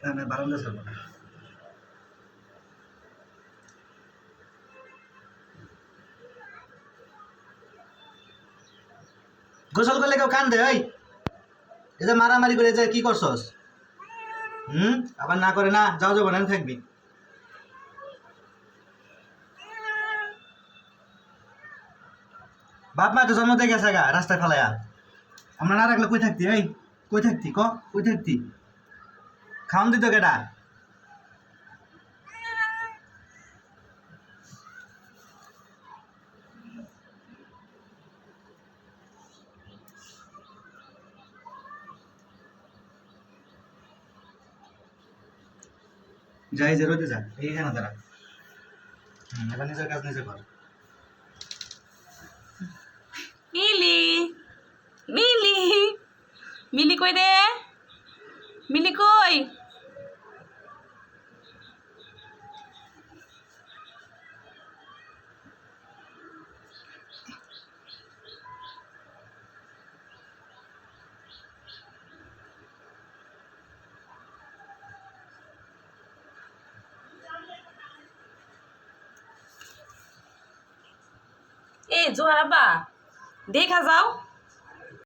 না বারান্দা ছাড়বো না। গোসল করলে কেউ কান দে? ওই এই যে মারামারি করে যে কি করছস? আবার না করে না, যাও যাবো না থাকবি। বাপ মা তো জন্ম থেকে গেছে গা রাস্তায় ফেলায়া। আমরা না রাখলে কই থাকতি? এই কই থাকতি? কই থাকতি? খাওন দিত কেটা? যাই যে রইতে যা এইখানে দাঁড়া। এবার নিজের কাজ নিজে কর। মিলি মিলি মিলি কই রে? মিলি কই? এ জোহার আব্বা দেখা যাও।